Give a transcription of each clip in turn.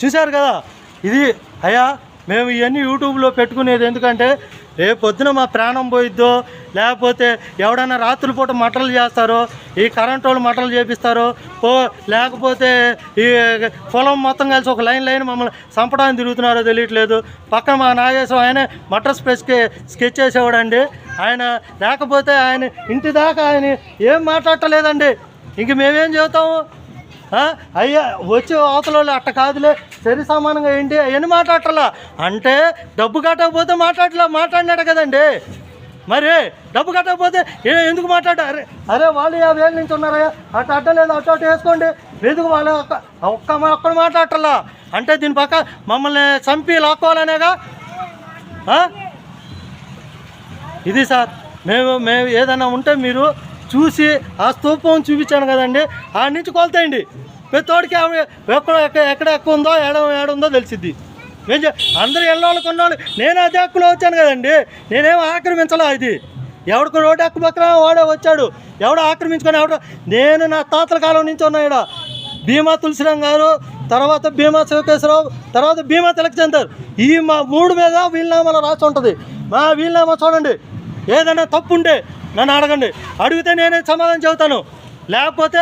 చూశారు కదా. ఇది అయ్యా మేము ఇవన్నీ యూట్యూబ్లో పెట్టుకునేది ఎందుకంటే రేపు పొద్దున మా ప్రాణం పోయిద్దో, లేకపోతే ఎవడన్నా రాత్రిపూట మటలు చేస్తారో, ఈ కరెంట్ వాళ్ళు మటలు చేపిస్తారో, లేకపోతే ఈ పొలం మొత్తం కలిసి ఒక లైన్ మమ్మల్ని చంపడానికి తిరుగుతున్నారో తెలియట్లేదు. పక్కన మా నాగేశ్వరం ఆయనే మటర్ స్కెచ్ చేసేవాడండి. ఆయన లేకపోతే ఆయన ఇంటి దాకా ఆయన ఏం మాట్లాడలేదండి. ఇంక మేమేం చెబుతాము? అయ్యా వచ్చి అవతల అట్ట కాదులే సరి సమానంగా ఏంటి అవన్నీ మాట్లాడటలా అంటే డబ్బు కట్టకపోతే మాట్లాడినాడు కదండి. మరి డబ్బు కట్టకపోతే ఎందుకు మాట్లాడారు? అరే వాళ్ళు 50 ఏళ్ళ నుంచి ఉన్నారయ్యా, అట్ట అడ్డలేదు అటు వేసుకోండి, ఎందుకు వాళ్ళు ఒక్కడ మాట్లాడటలా అంటే దీని పక్క మమ్మల్ని చంపి లాక్కోవాలనేగా. ఇది సార్ మేము ఏదైనా ఉంటే మీరు చూసి ఆ స్తూపం చూపించాను కదండి, ఆ నుంచి కొలుతాయండి. ప్రతివాడికి ఎక్కడ ఎక్కువ ఉందో ఏడుందో తెలిసిద్ది. అందరూ ఎన్నోళ్ళు కొన్నాళ్ళు నేను అదే హక్కులో వచ్చాను కదండి, నేనేం ఆక్రమించలా. ఇది ఎవడికి రోడ్డు హక్కు పక్కన వాడే వచ్చాడు, ఎవడో ఆక్రమించుకొని నేను నా తాతల కాలం నుంచి ఉన్నాడు. భీమా తులసిరామ్ గారు, తర్వాత భీమా శివకేశ్వరరావు, తర్వాత భీమా తిలకచందర్, ఈ మా 3 మీద వీలునామాలో రాసి ఉంటుంది. మా వీలునామా చూడండి, ఏదైనా తప్పు ఉంటే నన్ను అడగండి, అడిగితే నేనే సమాధానం చెబుతాను, లేకపోతే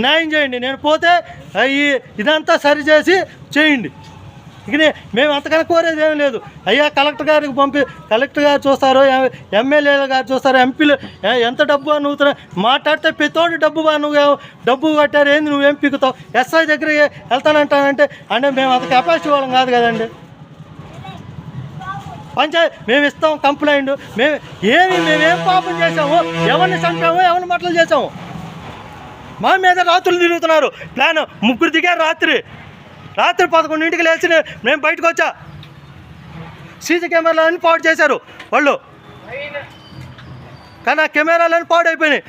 న్యాయం చేయండి. నేను పోతే ఇదంతా సరిచేసి చేయండి. ఇక మేము అంతకన్నా కోరేది ఏమీ లేదు. అయ్యా కలెక్టర్ గారికి కలెక్టర్ గారు చూస్తారు, ఎమ్మెల్యేలు గారు చూస్తారు, ఎంపీలు ఎంత డబ్బు నువ్వు మాట్లాడితే ప్రతోడు నువ్వు డబ్బు కట్టారు ఏంది నువ్వేం పీకుతావు, ఎస్ఐ దగ్గరికి వెళ్తానంటానంటే అంటే మేము అంత కెపాసిటీ వాళ్ళం కాదు కదండి. పంచాయతీ మేము ఇస్తాం కంప్లైంట్, మేమేం పాపం చేసాము, ఎవరిని చంపాము, ఎవరిని మటలు చేసాము. మా మీద రాత్రులు తిరుగుతున్నారు. ప్లాన్ 3 దిగారు రాత్రి 11ంటికి లేచి మేము బయటకు వచ్చా. సీసీ కెమెరాలన్నీ పాడు చేశారు వాళ్ళు, కానీ ఆ కెమెరాలన్నీ పాడైపోయినాయి.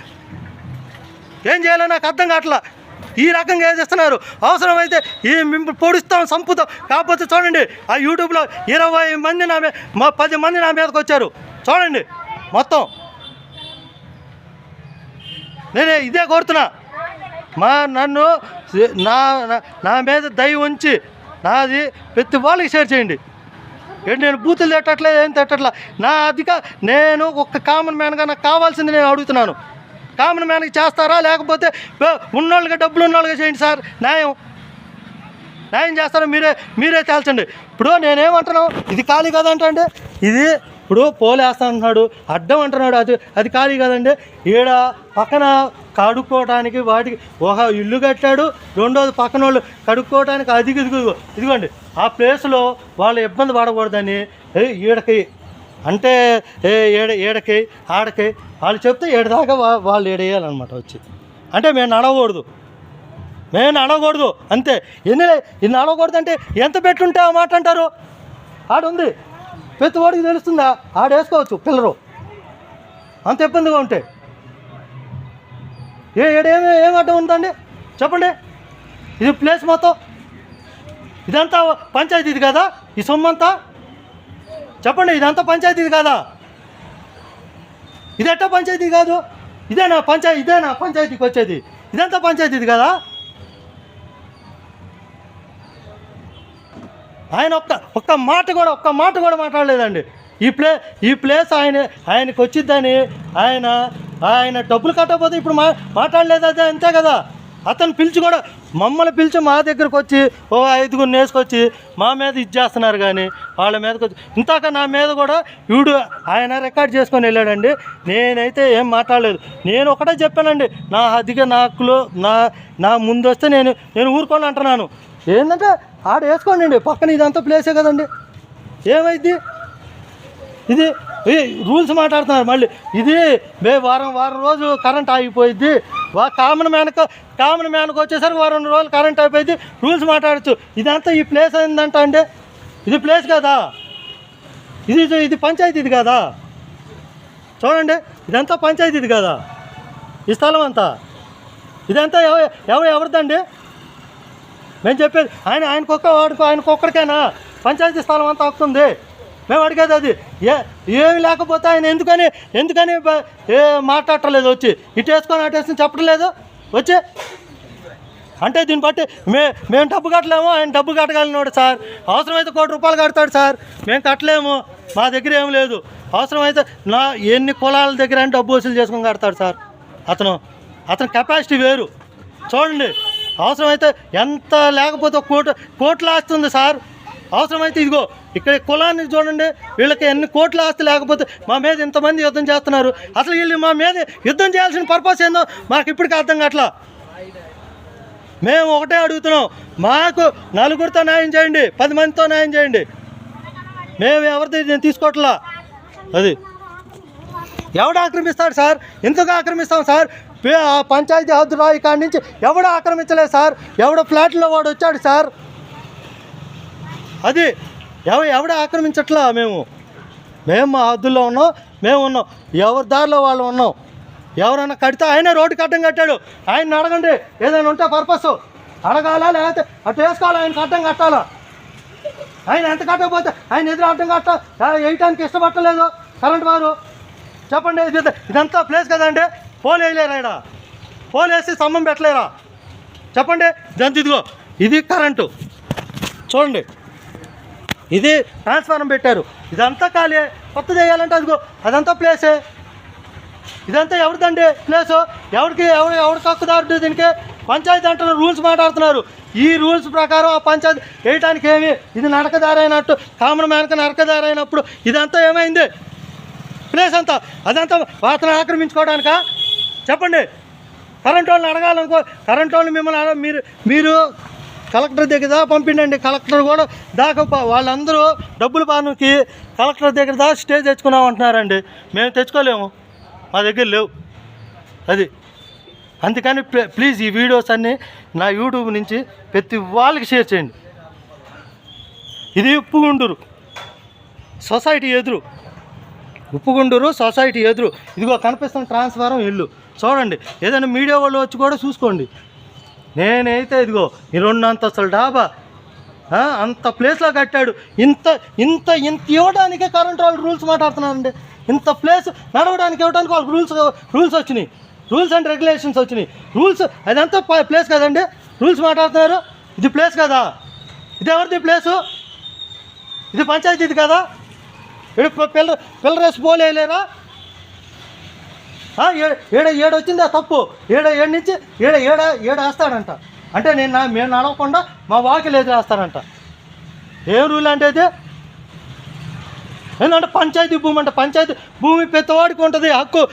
ఏం చేయాలో నాకు అర్థం కావట్లా. ఈ రకంగా వేసేస్తున్నారు. అవసరమైతే మేము పొడుస్తాం, చంపుతాం. కాకపోతే చూడండి ఆ యూట్యూబ్లో 20 మంది 10 మంది నా మీదకి వచ్చారు చూడండి. మొత్తం నేనే ఇదే కోరుతున్నా, నన్ను నా మీద దయ ఉంచి నాది ప్రతి వాళ్ళకి షేర్ చేయండి. నేను బూతులు తిట్టట్లేదు, ఏం తిట్టట్లా. నేను ఒక కామన్ మ్యాన్గా నాకు కావాల్సింది నేను అడుగుతున్నాను. కామన్ మ్యాన్కి చేస్తారా, లేకపోతే ఉన్నోళ్ళకి డబ్బులు ఉన్నోళ్ళకి చేయండి సార్. న్యాయం చేస్తారా మీరే తేల్చండి. ఇప్పుడు నేనేమంటున్నాను, ఇది ఖాళీ కదంటే ఇది ఇప్పుడు పోలేస్తా అంటున్నాడు, అడ్డం అంటున్నాడు, అది ఖాళీ కదండి. ఈడ పక్కన కడుక్కోవడానికి వాటికి ఒక ఇల్లు కట్టాడు, రెండోది పక్కన వాళ్ళు కడుక్కోవడానికి ఇదిగోండి ఆ ప్లేస్లో వాళ్ళు ఇబ్బంది పడకూడదని ఈడకి అంటే ఏడకి ఆడకి వాళ్ళు చెప్తే ఏడదాకా వాళ్ళు ఏడేయాలన్నమాట వచ్చి. అంటే మేము నడవకూడదు అంతే. ఎన్ని నడవకూడదు అంటే ఎంత పెట్టుంటే ఆ మాట అంటారు. ఆడుంది ప్రతి వాడికి తెలుస్తుందా, ఆడేసుకోవచ్చు పిల్లరు అంత ఇబ్బందిగా ఉంటే. ఏం అడ్డం ఉందండి చెప్పండి. ఇది ప్లేస్ మొత్తం ఇదంతా పంచాయతీ ఇది కదా, ఈ సొమ్మంతా చెప్పండి. ఇదంతా పంచాయతీ కాదా? ఇదెట్టా పంచాయతీ కాదు? ఇదేనా పంచాయతీకి వచ్చేది? ఇదంతా పంచాయతీ కదా. ఆయన ఒక్క మాట కూడా మాట్లాడలేదండి. ఈ ప్లేస్ ఆయనకి వచ్చిద్దని ఆయన డబ్బులు కట్టకపోతే ఇప్పుడు మాట్లాడలేదు. అదే అంతే కదా. అతను మమ్మల్ని పిలిచి మా దగ్గరకు వచ్చి 5 వేసుకొచ్చి మా మీద ఇచ్చేస్తున్నారు. కానీ వాళ్ళ మీదకి వచ్చి ఇంతాక నా మీద కూడా ఆయన రికార్డ్ చేసుకొని వెళ్ళాడండి. నేనైతే ఏం మాట్లాడలేదు. నేను ఒకటే చెప్పానండి, నా హక్కులో నా ముందు వస్తే నేను ఊరుకోని అంటున్నాను. ఏంటంటే ఆడ వేసుకోండి, పక్కన ఇదంతా ప్లేసే కదండి, ఏమైంది? ఇది రూల్స్ మాట్లాడుతున్నారు మళ్ళీ. ఇది వారం రోజు కరెంట్ ఆగిపోయిద్ది. కామన్ మ్యాన్కి వచ్చేసరికి వారం రోజులు కరెంట్ అయిపోయింది. రూల్స్ మాట్లాడచ్చు. ఇదంతా ఈ ప్లేస్ ఏందంట అంటే ఇది ప్లేస్ కదా, ఇది పంచాయతీ ఇది కదా. చూడండి ఇదంతా పంచాయతీ ఇది కదా. ఈ స్థలం అంతా ఇదంతా ఎవరిదండి? మేము చెప్పేది ఆయనకొక్కడికైనా పంచాయతీ స్థలం అంతా వస్తుంది. మేము అడిగేది అది. ఏమి లేకపోతే ఆయన ఎందుకని మాట్లాడటలేదు వచ్చి. ఇటు వేసుకొని అటు వేసుకొని చెప్పడం లేదు వచ్చి. అంటే దీన్ని బట్టి మేము డబ్బు కట్టలేము, ఆయన డబ్బు కట్టగలిగినాడు సార్. అవసరమైతే ₹1,00,00,000 కడతాడు సార్, మేము కట్టలేము, మా దగ్గర ఏం లేదు. అవసరమైతే ఎన్ని కులాల దగ్గర అని డబ్బు వసూలు చేసుకొని కడతాడు సార్. అతని కెపాసిటీ వేరు. చూడండి, అవసరమైతే ఎంత లేకపోతే కోట్ల ఆస్తి ఉంది సార్. అవసరమైతే ఇదిగో ఇక్కడ కులాన్ని చూడండి, వీళ్ళకి ఎన్ని కోట్ల ఆస్తి లేకపోతే మా మీద ఇంతమంది యుద్ధం చేస్తున్నారు. అసలు వీళ్ళు మా మీద యుద్ధం చేయాల్సిన పర్పస్ ఏందో మాకు ఇప్పటికీ అర్థం కావట్లా. మేము ఒకటే అడుగుతున్నాం, మాకు నలుగురితో న్యాయం చేయండి, 10 మందితో న్యాయం చేయండి. మేము ఎవరిది తీసుకోవట్లా. అది ఎవడు ఆక్రమిస్తాడు సార్? ఎందుకు ఆక్రమిస్తాం సార్? పంచాయతీ హద్దు రాయి కాడి నుంచి ఎవడు ఆక్రమించలేదు సార్. ఎవడో ఫ్లాట్లో వాడు వచ్చాడు సార్. అది ఎవడ ఆక్రమించట్లా. మేము మా హద్దుల్లో ఉన్నాం, మేము ఉన్నాం, ఎవరి దారిలో వాళ్ళు ఉన్నాం. ఎవరైనా కడితే ఆయనే రోడ్డుకి అడ్డం కట్టాడు. ఆయన అడగండి, ఏదైనా ఉంటే పర్పస్ అడగాలా, లేకపోతే అటు వేసుకోవాలా, ఆయనకి అడ్డం కట్టాలా. ఆయన ఎంత కట్టకపోతే ఆయన ఎదురు అడ్డం వేయటానికి ఇష్టపడలేదు కరెంట్ వారు. చెప్పండి, ఇదంతా ప్లేస్ కదండి, పోల్ వేయలేరా? ఇక్కడ పోల్ వేసి స్తంభం పెట్టలేరా? చెప్పండి. ఇదిగో ఇది కరెంటు చూడండి, ఇది ట్రాన్స్ఫార్మర్ పెట్టారు, ఇదంతా ఖాళీ. కొత్త చేయాలంటే అదిగో అదంతా ప్లేసే. ఇదంతా ఎవరిదండి ప్లేసు? ఎవరికి హక్కుదారు? దీనికి పంచాయతీ అంటున్నారు, రూల్స్ మాట్లాడుతున్నారు. ఈ రూల్స్ ప్రకారం ఆ పంచాయతీ వేయటానికి ఏమి, ఇది నడకదారి అయినట్టు, కామన్ మ్యాన్కి నడకదారి అయినప్పుడు ఇదంతా ఏమైంది? ప్లేస్ అంతా అదంతా వాతను ఆక్రమించుకోవడానికా? చెప్పండి. కరెంట్ వాళ్ళని అడగాలనుకో, కరెంట్ వాళ్ళని మిమ్మల్ని మీరు కలెక్టర్ దగ్గర దాకా పంపిండండి. కలెక్టర్ కూడా దాకా వాళ్ళందరూ డబ్బులు పానుకి కలెక్టర్ దగ్గర దాకా స్టే తెచ్చుకున్నామంటున్నారండి. మేము తెచ్చుకోలేము, మా దగ్గర లేవు. అది అందుకని ప్లీజ్ ఈ వీడియోస్ అన్నీ నా యూట్యూబ్ నుంచి ప్రతి వాళ్ళకి షేర్ చేయండి. ఇది ఉప్పుగుండూరు సొసైటీ ఎదురు, ఉప్పుగుండూరు సొసైటీ ఎదురు ఇదిగో కనిపిస్తున్న ట్రాన్స్ఫారం ఇల్లు చూడండి. ఏదైనా మీడియా వాళ్ళు వచ్చి కూడా చూసుకోండి. నేనైతే ఇదిగో ఈ 2 అంతస్తుల డాబా అంత ప్లేస్లో కట్టాడు. ఇంత ఇవ్వడానికే కరెంట్ వాళ్ళు రూల్స్ మాట్లాడుతున్నారండి. ఇంత ప్లేస్ నడవడానికి ఇవ్వడానికి వాళ్ళకి రూల్స్ వచ్చినాయి, రూల్స్ అండ్ రెగ్యులేషన్స్ వచ్చినాయి. రూల్స్ అదంతా ప్లేస్ కదండి, రూల్స్ మాట్లాడుతున్నారు. ఇది ప్లేస్ కదా? ఇది ఎవరిది ప్లేసు? ఇది పంచాయతీది కదా? పిల్ల రేసి పోలేరా? ఏడొచ్చింది ఆ తప్పు, ఏడు నుంచి ఏడు వేస్తాడంట. అంటే మేము నడవకుండా మా వాకిలు ఎదురేస్తాడంట. ఏం రూల్ అంటే ఇది? ఏంటంటే పంచాయతీ భూమి అంట. పంచాయతీ భూమి పెద్దవాడికి ఉంటుంది హక్కు.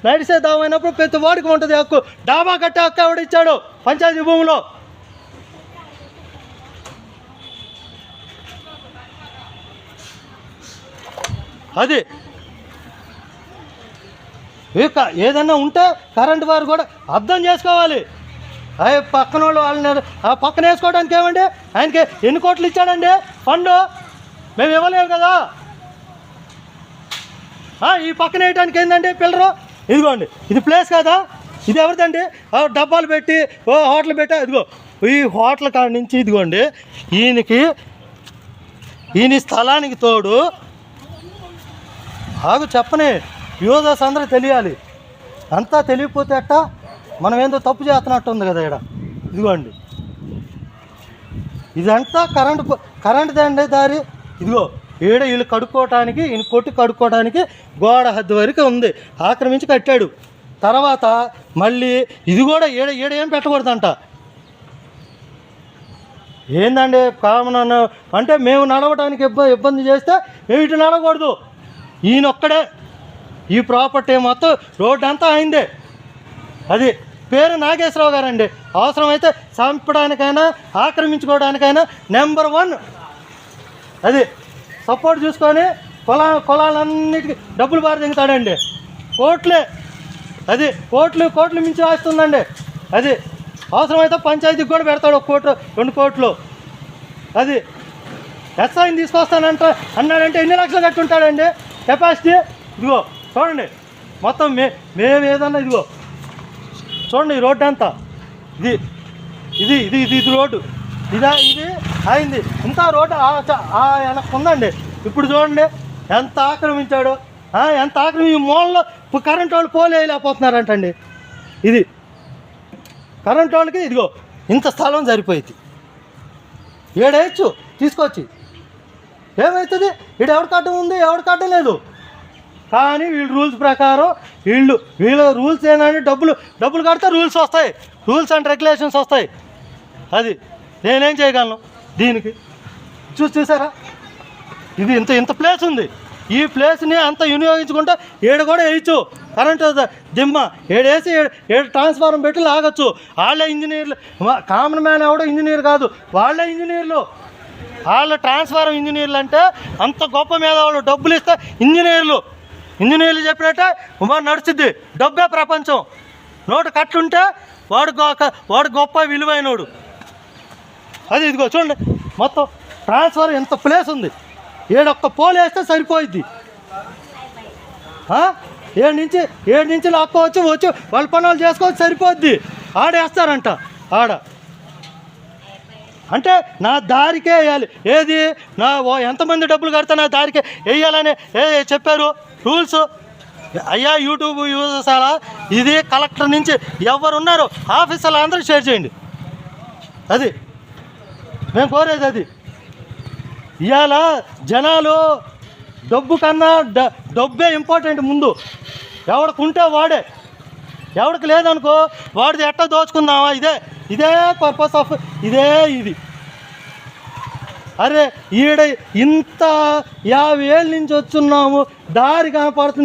నడిసే దామైనప్పుడు పెద్దవాడికి ఉంటుంది హక్కు. డాబా కట్టే హక్కు ఎవడిచ్చాడు పంచాయతీ భూమిలో? అది ఇక ఏదన్నా ఉంటే కరెంటు వారు కూడా అర్థం చేసుకోవాలి. పక్కన వాళ్ళని పక్కన వేసుకోవడానికి ఏమండి? ఆయనకి ఎన్ని కోట్లు ఇచ్చాడండి ఫండ్? మేము ఇవ్వలేము కదా. ఈ పక్కన వేయడానికి ఏంటండి పిల్లరు? ఇదిగోండి ఇది ప్లేస్ కదా, ఇది ఎవరిదండి? డబ్బాలు పెట్టి హోటల్ పెట్టా. ఇదిగో ఈ హోటల్ కాడ నుంచి ఇదిగోండి ఈయన స్థలానికి తోడు చెప్పని యూజర్స్ అందరూ తెలియాలి. అంతా తెలియకపోతే అట్ట మనం ఏందో తప్పు చేస్తున్నట్టు ఉంది కదా. ఇక్కడ ఇదిగోండి ఇదంతా కరెంటు దండే దారి. ఇదిగో వీళ్ళు కడుక్కోవటానికి, ఈయన కొట్టి కడుక్కోవడానికి గోడ హద్దు వరకు ఉంది, ఆక్రమించి కట్టాడు. తర్వాత మళ్ళీ ఇది కూడా ఏం పెట్టకూడదంట. ఏందండి కామన్ అంటే మేము నడవడానికి ఇబ్బంది చేస్తే మేము ఇటు నడవకూడదు. ఈయనొక్కడే ఈ ప్రాపర్టీ మొత్తం రోడ్డు అంతా అయిందే. అది పేరు నాగేశ్వరరావు గారండి. అవసరమైతే చంపడానికైనా ఆక్రమించుకోవడానికైనా నెంబర్ 1. అది సపోర్ట్ చూసుకొని కులాలన్నిటికీ డబ్బులు బారి దిగుతాడండి. కోట్లే, అది కోట్లు మించి రాస్తుందండి. అది అవసరమైతే పంచాయతీకి కూడా పెడతాడు 1 కోటి 2 కోట్లు. అది ఎస్ఐని తీసుకొస్తానంట అన్నాడంటే ఎన్ని లక్షలు కట్టుంటాడండి కెపాసిటీ? ఇదిగో చూడండి మొత్తం మేము ఏదన్నా ఇదిగో చూడండి ఈ రోడ్డు అంతా ఇది రోడ్డు ఇది అయింది. ఇంకా రోడ్డు వెనక్కి ఉందండి. ఇప్పుడు చూడండి ఎంత ఆక్రమించాడు, ఎంత ఆక్రమి మూలలో కరెంట్ వాళ్ళు పోలు వేయలేకపోతున్నారంటండి. ఇది కరెంట్ వాళ్ళకి ఇదిగో ఇంత స్థలం సరిపోయింది. ఏడేయచ్చు తీసుకొచ్చి, ఏమవుతుంది? ఈడు ఎవరి కట్టం ఉంది, ఎవరి కట్టం లేదు. కానీ వీళ్ళ రూల్స్ ప్రకారం వీళ్ళ రూల్స్ ఏంటంటే డబ్బులు కడితే రూల్స్ వస్తాయి, రూల్స్ అండ్ రెగ్యులేషన్స్ వస్తాయి. అది నేనేం చేయగలను దీనికి? చూసారా, ఇది ఇంత ప్లేస్ ఉంది. ఈ ప్లేస్ని అంత వినియోగించుకుంటే ఏడు కూడా వేయచ్చు. కరెంటు దిమ్మ ఏడేసి ఏడు ట్రాన్స్ఫార్మర్ పెట్టి లాగచ్చు. వాళ్ళే ఇంజనీర్లు, కామన్ మ్యాన్ ఎవడో ఇంజనీర్ కాదు, వాళ్ళే ఇంజనీర్లు. వాళ్ళ ట్రాన్స్ఫార్మర్ ఇంజనీర్లు అంటే అంత గొప్ప మీద వాళ్ళు డబ్బులు ఇస్తే ఇంజనీర్లు చెప్పినట్టే నడుచుద్ది. డబ్బే ప్రపంచం. నోటు కట్లుంటే వాడు గొప్ప విలువైనోడు. అది ఇదిగో చూడండి, మొత్తం ట్రాన్స్ఫార్మర్ ఎంత ప్లేస్ ఉంది. ఏడొక్క పోలు వేస్తే సరిపోయిద్ది. ఏడు నుంచి లాక్కోవచ్చు, వచ్చి వాళ్ళ పనులు చేసుకోవచ్చు, సరిపోద్ది. ఆడేస్తారంట ఆడ. అంటే నా దారికే వేయాలి. ఏది ఎంతమంది డబ్బులు కడితే నా దారికే వేయాలని చెప్పారు రూల్స్. అయ్యా యూట్యూబ్ యూజర్స్ అలా, ఇది కలెక్టర్ నుంచి ఎవరున్నారు ఆఫీసర్లు అందరూ షేర్ చేయండి. అది మేము కోరేది. అది ఇవాళ జనాలు డబ్బు కన్నా డబ్బే ఇంపార్టెంట్ ముందు. ఎవడికి ఉంటే వాడే, ఎవడికి లేదనుకో వాడిది ఎట్లా దోచుకుందామా, ఇదే పర్పస్ ఆఫ్ ఇది. అరే ఇంత 50 ఏళ్ళ నుంచి వచ్చున్నాము, దారి కనపడుతుంది.